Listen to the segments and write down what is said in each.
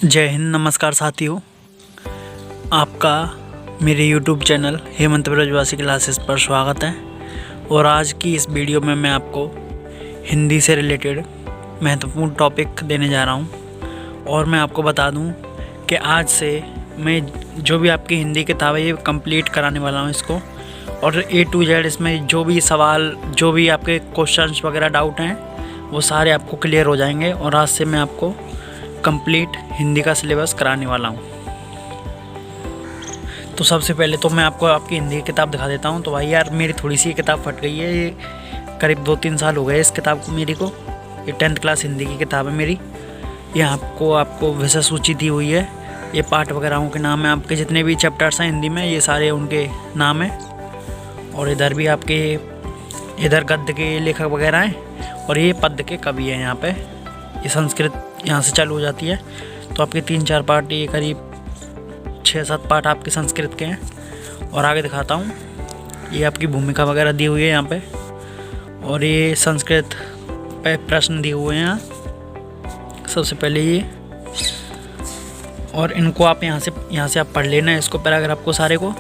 जय हिंद। नमस्कार साथियों, आपका मेरे YouTube चैनल हेमंत ब्रजवासी क्लासेस पर स्वागत है। और आज की इस वीडियो में मैं आपको हिंदी से रिलेटेड महत्वपूर्ण टॉपिक देने जा रहा हूं। और मैं आपको बता दूं कि आज से मैं जो भी आपकी हिंदी किताब है ये कंप्लीट कराने वाला हूं इसको। और A to Z इसमें जो भी सवाल, जो भी आपके क्वेश्चंस वगैरह डाउट हैं वो सारे आपको क्लियर हो जाएंगे। और आज से मैं आपको कंप्लीट हिंदी का सिलेबस कराने वाला हूँ। तो सबसे पहले तो मैं आपको आपकी हिंदी की किताब दिखा देता हूँ। तो भाई यार, मेरी थोड़ी सी किताब फट गई है। ये करीब 2-3 साल हो गए इस किताब को मेरी को। ये 10th क्लास हिंदी की किताब है मेरी। ये आपको विषय सूची दी हुई है। ये पाठ वगैरह के नाम है, आपके जितने भी चैप्टर्स हैं हिंदी में ये सारे उनके नाम हैं। और इधर भी आपके इधर गद्य के लेखक वगैरह हैं और ये पद्य के कवि हैं। यहाँ पे ये संस्कृत यहाँ से चालू हो जाती है। तो आपके 3-4 पार्ट, ये करीब 6-7 पार्ट आपके संस्कृत के हैं। और आगे दिखाता हूँ, ये आपकी भूमिका वगैरह दी हुई है यहाँ पे। और ये संस्कृत पे प्रश्न दिए हुए हैं यहाँ सबसे पहले ये। और इनको आप यहाँ से आप पढ़ लेना इसको, पैराग्राफ को सारे को।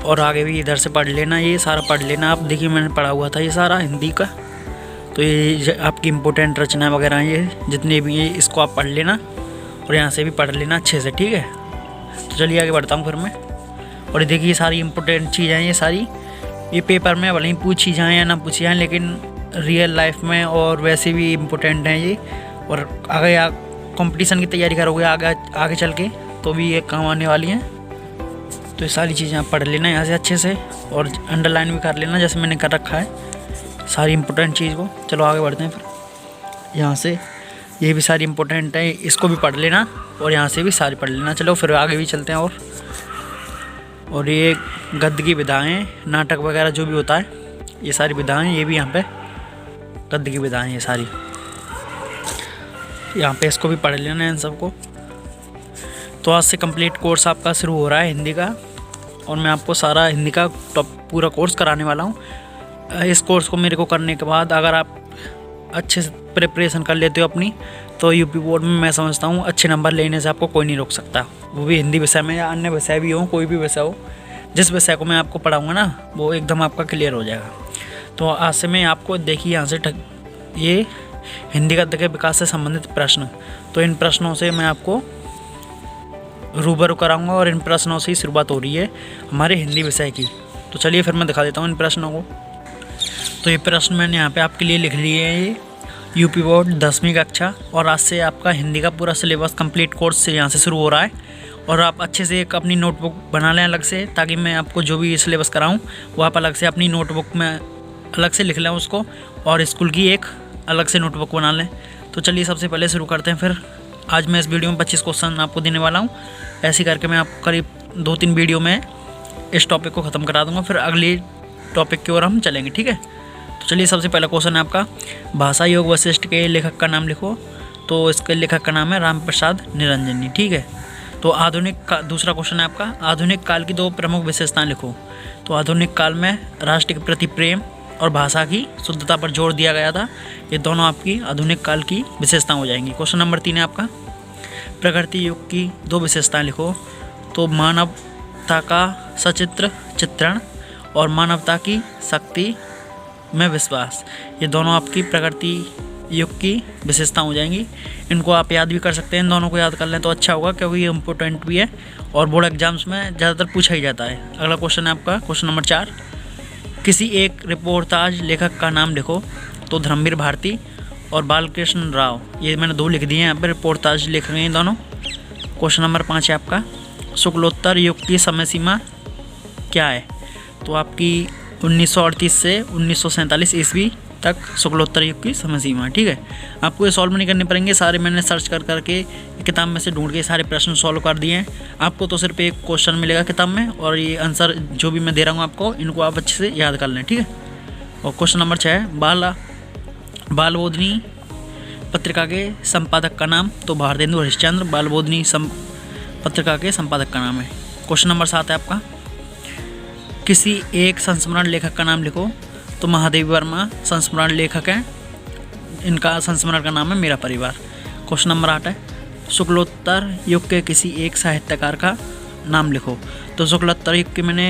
और आगे भी इधर से पढ़ लेना, ये सारा पढ़ लेना आप। देखिए मैंने पढ़ा हुआ था ये सारा हिंदी का। तो ये आपकी इम्पोर्टेंट रचना वगैरह ये जितने भी हैं इसको आप पढ़ लेना। और यहाँ से भी पढ़ लेना अच्छे से, ठीक है। तो चलिए आगे बढ़ता हूँ फिर मैं। और ये देखिए सारी इम्पोर्टेंट चीज़ें हैं ये सारी। ये पेपर में भले ही पूछी जाएँ या ना पूछी जाएँ, लेकिन रियल लाइफ में और वैसे भी इम्पोर्टेंट हैं ये। और आगे आप कंपटीशन की तैयारी करोगे आगे चल के तो भी ये काम आने वाली हैं। तो ये सारी चीज़ें आप पढ़ लेना यहाँ से अच्छे से। और अंडरलाइन भी कर लेना जैसे मैंने कर रखा है सारी इम्पोर्टेंट चीज़ को। चलो आगे बढ़ते हैं फिर। यहाँ से ये भी सारी इम्पोर्टेंट है, इसको भी पढ़ लेना। और यहाँ से भी सारी पढ़ लेना। चलो फिर आगे भी चलते हैं। और ये गद्य की विधाएँ, नाटक वगैरह जो भी होता है ये सारी विधाएँ, ये भी यहाँ पे गद्य की विधाएँ ये सारी। यहाँ पे इसको भी पढ़ लेना इन सबको। तो आज से कंप्लीट कोर्स आपका शुरू हो रहा है हिंदी का। और मैं आपको सारा हिंदी का पूरा कोर्स कराने वाला हूँ। इस कोर्स को मेरे को करने के बाद अगर आप अच्छे से प्रिपरेशन कर लेते हो अपनी, तो यूपी बोर्ड में मैं समझता हूँ अच्छे नंबर लेने से आपको कोई नहीं रोक सकता। वो भी हिंदी विषय में या अन्य विषय भी हो, कोई भी विषय हो, जिस विषय को मैं आपको पढ़ाऊँगा ना वो एकदम आपका क्लियर हो जाएगा। तो आज से मैं आपको देखिए यहाँ से ये हिंदी गद्य के विकास से संबंधित प्रश्न, तो इन प्रश्नों से मैं आपको रूबरू कराऊँगा। और इन प्रश्नों से ही शुरुआत हो रही है हमारे हिंदी विषय की। तो चलिए फिर मैं दिखा देता हूँ इन प्रश्नों को। तो ये प्रश्न मैंने यहाँ पे आपके लिए लिख लिए हैं। ये यूपी बोर्ड 10वीं कक्षा। और आज से आपका हिंदी का पूरा सिलेबस कंप्लीट कोर्स से यहाँ से शुरू हो रहा है। और आप अच्छे से एक अपनी नोटबुक बना लें अलग से, ताकि मैं आपको जो भी सिलेबस कराऊँ वो आप अलग से अपनी नोटबुक में अलग से लिख लें उसको। और स्कूल की एक अलग से नोटबुक बना लें। तो चलिए सबसे पहले शुरू करते हैं। फिर आज मैं इस वीडियो में 25 क्वेश्चन आपको देने वाला हूँ। ऐसे करके मैं आपको करीब 2-3 वीडियो में इस टॉपिक को ख़त्म करा दूँगा। फिर अगली टॉपिक की ओर हम चलेंगे, ठीक है। तो चलिए सबसे पहला क्वेश्चन है आपका, भाषा योग वशिष्ठ के लेखक का नाम लिखो। तो इसके लेखक का नाम है राम प्रसाद निरंजनी, ठीक है। तो दूसरा क्वेश्चन है आपका, आधुनिक काल की 2 प्रमुख विशेषताएं लिखो। तो आधुनिक काल में राष्ट्र के प्रति प्रेम और भाषा की शुद्धता पर जोर दिया गया था। ये दोनों आपकी आधुनिक काल की विशेषता हो जाएंगी। क्वेश्चन नंबर 3 है आपका, प्रकृति युग की 2 विशेषताएं लिखो। तो मानवता का सचित्र चित्रण और मानवता की शक्ति में विश्वास, ये दोनों आपकी प्रकृति युग की विशेषता हो जाएंगी। इनको आप याद भी कर सकते हैं, इन दोनों को याद कर लें तो अच्छा होगा, क्योंकि ये इम्पोर्टेंट भी है और बोर्ड एग्जाम्स में ज़्यादातर पूछा ही जाता है। अगला क्वेश्चन है आपका, क्वेश्चन नंबर 4, किसी एक रिपोर्टाज लेखक का नाम लिखो। तो धर्मवीर भारती और बालकृष्ण राव, ये मैंने 2 लिख दिए हैं यहाँ पर, रिपोर्टाज लेख रहे हैं दोनों। क्वेश्चन नंबर 5 है आपका, शुक्लोत्तर युग की समय सीमा क्या है। तो आपकी 1938 से 1947 ईस्वी तक शुक्लोत्तर युग की समय सीमा, ठीक है। आपको ये सॉल्व नहीं करने पड़ेंगे, सारे मैंने सर्च करके किताब में से ढूंढ के सारे प्रश्न सॉल्व कर दिए हैं। आपको तो सिर्फ एक क्वेश्चन मिलेगा किताब में, और ये आंसर जो भी मैं दे रहा हूँ आपको, इनको आप अच्छे से याद कर लें, ठीक है। और क्वेश्चन नंबर 6 है, बालबोधिनी पत्रिका के संपादक का नाम। तो भारतेंदु हरिश्चंद्र बालबोधिनी पत्रिका के संपादक का नाम है। क्वेश्चन नंबर 7 है आपका, किसी एक संस्मरण लेखक का नाम लिखो। तो महादेवी वर्मा संस्मरण लेखक हैं, इनका संस्मरण का नाम है मेरा परिवार। क्वेश्चन नंबर 8 है, शुक्लोत्तर युग के किसी एक साहित्यकार का नाम लिखो। तो शुक्लोत्तर युग के मैंने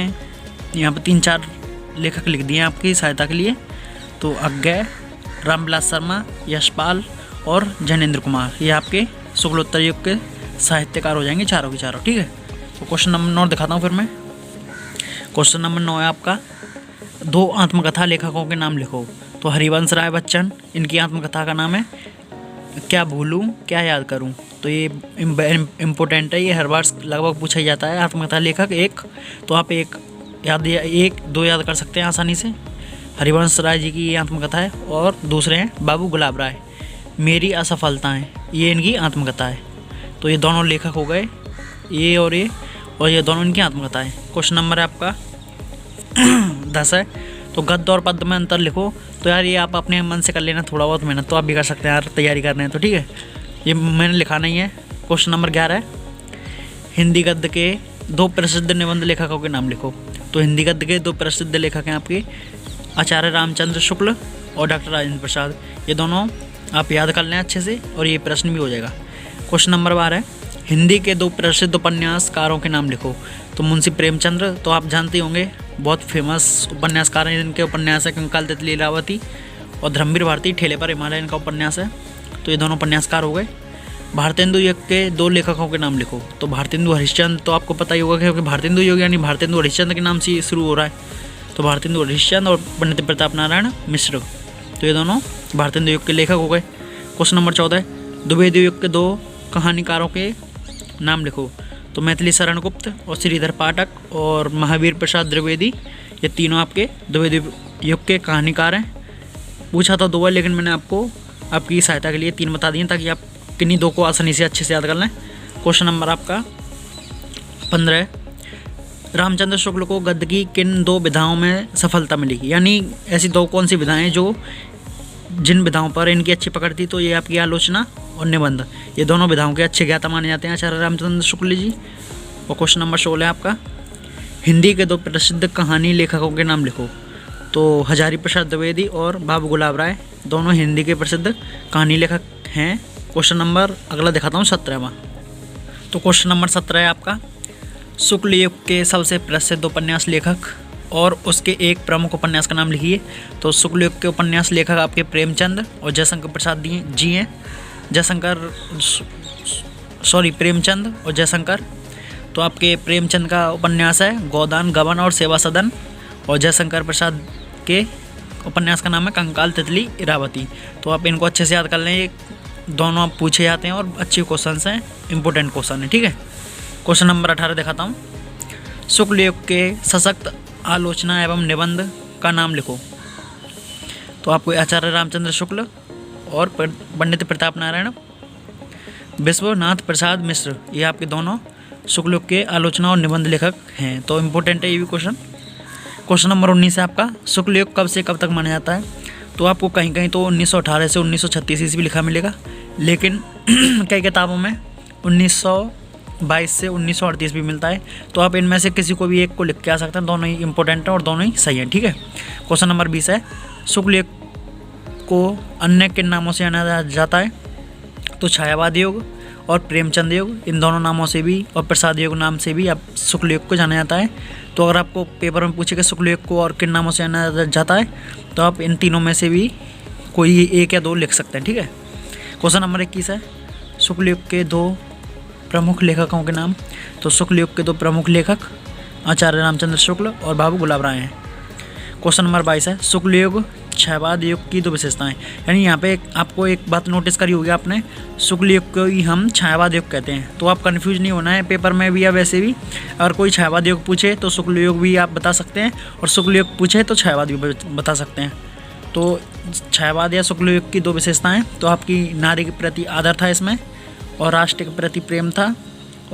यहाँ पर 3-4 लेखक लिख दिए आपकी सहायता के लिए। तो अज्ञय, रामविलास शर्मा, यशपाल और जैनेन्द्र कुमार, ये आपके शुक्लोत्तर युग के साहित्यकार हो जाएंगे चारों के चारों। ठीक है, तो क्वेश्चन नंबर 9 दिखाता हूँ फिर मैं। क्वेश्चन नंबर 9 है आपका, 2 आत्मकथा लेखकों के नाम लिखो। तो हरिवंश राय बच्चन, इनकी आत्मकथा का नाम है क्या भूलूं क्या याद करूं। तो ये इम्पोर्टेंट है, ये हर बार लगभग पूछा ही जाता है। आत्मकथा लेखक एक, तो आप एक दो याद कर सकते हैं आसानी से। हरिवंश राय जी की ये आत्मकथा है, और दूसरे हैं बाबू गुलाब राय, मेरी असफलताएं, ये इनकी आत्मकथा है। तो ये दोनों लेखक हो गए, ये और ये दोनों इनकी आत्मकथा है। क्वेश्चन नंबर है आपका 10 है। तो गद्य और पद्य में अंतर लिखो। तो यार ये आप अपने मन से कर लेना, थोड़ा बहुत मेहनत तो आप भी कर सकते हैं यार, तैयारी कर रहे हैं तो। ठीक है, ये मैंने लिखा नहीं है। क्वेश्चन नंबर 11 है, हिंदी गद्य के 2 प्रसिद्ध निबंध लेखकों के नाम लिखो। तो हिंदी गद्य के 2 प्रसिद्ध लेखक हैं आपके आचार्य रामचंद्र शुक्ल और डॉक्टर राजेंद्र प्रसाद। ये दोनों आप याद कर लें अच्छे से, और ये प्रश्न भी हो जाएगा। क्वेश्चन नंबर 12 है, हिंदी के 2 प्रसिद्ध उपन्यासकारों के नाम लिखो। तो मुंशी प्रेमचंद्र तो आप जानते होंगे, बहुत फेमस उपन्यासकार हैं। इनके उपन्यास है कंकाल तितली लीलावती, और धर्मवीर भारती ठेले पर हिमालय इनका उपन्यास है। तो ये दोनों उपन्यासकार हो गए। भारतेंदु युग के 2 लेखकों के नाम लिखो। तो भारतेंदु हरिश्चंद्र तो आपको पता ही होगा, क्योंकि भारतेंदु युग यानी भारतेंदु हरिश्चंद्र के नाम से शुरू हो रहा है। तो भारतेंदु हरिश्चंद्र और पंडित प्रताप नारायण मिश्र, तो ये दोनों भारतेंदु युग के लेखक हो गए। क्वेश्चन नंबर 14, द्विवेदी युग के 2 कहानीकारों के नाम लिखो। तो मैथिली शरण गुप्त और श्रीधर पाठक और महावीर प्रसाद द्विवेदी, ये तीनों आपके द्विवेदी युग के कहानीकार हैं। पूछा था 2 है, लेकिन मैंने आपको आपकी सहायता के लिए 3 बता दिए, ताकि आप किन्हीं 2 को आसानी से अच्छे से याद कर लें। क्वेश्चन नंबर आपका 15, रामचंद्र शुक्ल को गद्य की किन 2 विधाओं में सफलता मिली। यानी ऐसी 2 कौन सी विधाएं जो जिन विधाओं पर इनकी अच्छी पकड़ थी। तो ये आपकी आलोचना और निबंध, ये दोनों विधाओं के अच्छे ज्ञाता माने जाते हैं आचार्य रामचंद्र शुक्ल जी। और क्वेश्चन नंबर 16 है आपका, हिंदी के 2 प्रसिद्ध कहानी लेखकों के नाम लिखो। तो हजारी प्रसाद द्विवेदी और बाबू गुलाब राय, दोनों हिंदी के प्रसिद्ध कहानी लेखक हैं। क्वेश्चन नंबर अगला दिखाता हूँ 17वां। तो क्वेश्चन नंबर 17 है आपका, शुक्ल युग के सबसे प्रसिद्ध उपन्यास लेखक और उसके एक प्रमुख उपन्यास का नाम लिखिए। तो शुक्ल युग के उपन्यास लेखक आपके प्रेमचंद और जयशंकर प्रसाद जी हैं। प्रेमचंद और जयशंकर। तो आपके प्रेमचंद का उपन्यास है गोदान गबन और सेवा सदन, और जयशंकर प्रसाद के उपन्यास का नाम है कंकाल तितली इरावती। तो आप इनको अच्छे से याद कर लें, ये दोनों आप पूछे जाते हैं और अच्छे क्वेश्चन हैं, इंपॉर्टेंट क्वेश्चन है। ठीक है, क्वेश्चन नंबर 18 दिखाता हूँ, शुक्ल युग के सशक्त आलोचना एवं निबंध का नाम लिखो। तो आपको आचार्य रामचंद्र शुक्ल और पंडित प्रताप नारायण विश्वनाथ प्रसाद मिश्र, ये आपके दोनों शुक्ल युग के आलोचना और निबंध लेखक हैं। तो इम्पोर्टेंट है ये भी क्वेश्चन। क्वेश्चन नंबर 19 है आपका, शुक्ल युग कब से कब तक माना जाता है। तो आपको कहीं कहीं तो 1918 से 1936 ईस्वी लिखा मिलेगा, लेकिन कई किताबों में 1922 से 1938 भी मिलता है। तो आप इनमें से किसी को भी एक को लिख के आ सकते हैं, दोनों ही इंपॉर्टेंट हैं और दोनों ही सही हैं। ठीक है, क्वेश्चन नंबर 20 है, शुक्ल युग को अन्य किन नामों से जाना जाता है। तो छायावाद युग और प्रेमचंद युग, इन दोनों नामों से भी, और प्रसाद युग नाम से भी आप शुक्ल युग को जाना जाता है। तो अगर आपको पेपर में पूछे कि शुक्ल युग को और किन नामों से जाना जाता है, तो आप इन तीनों में से भी कोई 1 या 2 लिख सकते हैं। ठीक है, क्वेश्चन नंबर 21 है, शुक्ल युग के 2 प्रमुख लेखकों के नाम। तो शुक्ल युग के 2 प्रमुख लेखक आचार्य रामचंद्र शुक्ल और बाबू गुलाब राय हैं। क्वेश्चन नंबर 22 है, शुक्ल युग छायावाद युग की 2 विशेषताएं। यानी यहाँ पे आपको एक बात नोटिस करी होगी आपने, शुक्ल युग को ही हम छायावाद युग कहते हैं। तो आप कंफ्यूज नहीं होना है, पेपर में भी या वैसे भी अगर कोई छायावाद युग पूछे तो शुक्ल युग भी आप बता सकते हैं, और शुक्ल युग पूछे तो छायावाद भी बता सकते हैं। तो छायावाद या शुक्ल युग की 2 विशेषताएँ, तो आपकी नारी के प्रति आदर था इसमें, और राष्ट्र के प्रति प्रेम था,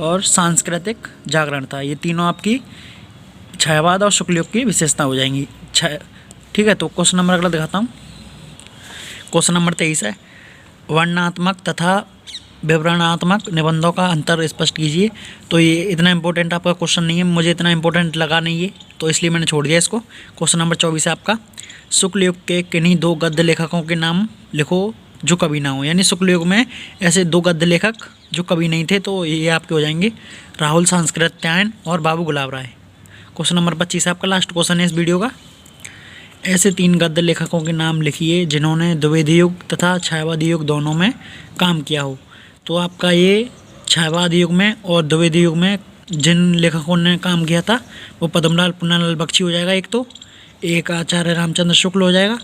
और सांस्कृतिक जागरण था। ये तीनों आपकी छायावाद और शुक्ल युग की विशेषता हो जाएंगी। ठीक है, तो क्वेश्चन नंबर अगला दिखाता हूँ। क्वेश्चन नंबर 23 है, वर्णनात्मक तथा विवरणात्मक निबंधों का अंतर स्पष्ट कीजिए। तो ये इतना इंपॉर्टेंट आपका क्वेश्चन नहीं है, मुझे इतना इंपॉर्टेंट लगा नहीं है, तो इसलिए मैंने छोड़ दिया इसको। क्वेश्चन नंबर 24 है आपका, शुक्ल युग के किन्हीं 2 गद्य लेखकों के नाम लिखो जो कभी ना हो, यानी शुक्ल युग में ऐसे 2 गद्य लेखक जो कभी नहीं थे, तो ये आपके हो जाएंगे राहुल सांकृत्यायन और बाबू गुलाब राय। क्वेश्चन नंबर 25 आपका लास्ट क्वेश्चन है इस वीडियो का। ऐसे 3 गद्य लेखकों के नाम लिखिए जिन्होंने द्विवेदी युग तथा छायावादी युग दोनों में काम किया हो। तो आपका ये छायावादी युग में और द्विवेदी युग में जिन लेखकों ने काम किया था वो पद्मलाल पुन्नालाल बख्शी हो जाएगा एक आचार्य रामचंद्र शुक्ल हो जाएगा,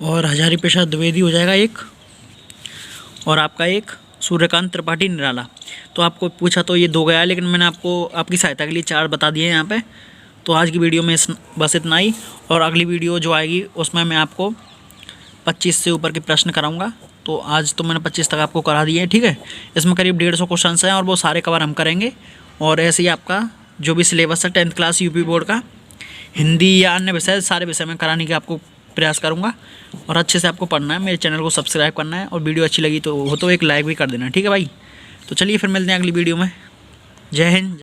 और हजारी प्रसाद द्विवेदी हो जाएगा एक, और आपका एक सूर्यकांत त्रिपाठी निराला। तो आपको पूछा तो ये 2 गया, लेकिन मैंने आपको आपकी सहायता के लिए 4 बता दिए हैं यहाँ पे। तो आज की वीडियो में बस इतना ही, और अगली वीडियो जो आएगी उसमें मैं आपको 25 से ऊपर के प्रश्न कराऊंगा। तो आज तो मैंने 25 तक आपको करा दिए हैं, ठीक है। इसमें करीब 150 क्वेश्चन हैं और वो सारे कवर हम करेंगे। और ऐसे ही आपका जो भी सिलेबस है 10th क्लास यूपी बोर्ड का, हिंदी या अन्य विषय, सारे विषय में कराने का आपको प्रयास करूँगा। और अच्छे से आपको पढ़ना है, मेरे चैनल को सब्सक्राइब करना है, और वीडियो अच्छी लगी तो एक लाइक भी कर देना, ठीक है भाई। तो चलिए फिर मिलते हैं अगली वीडियो में। जय हिंद।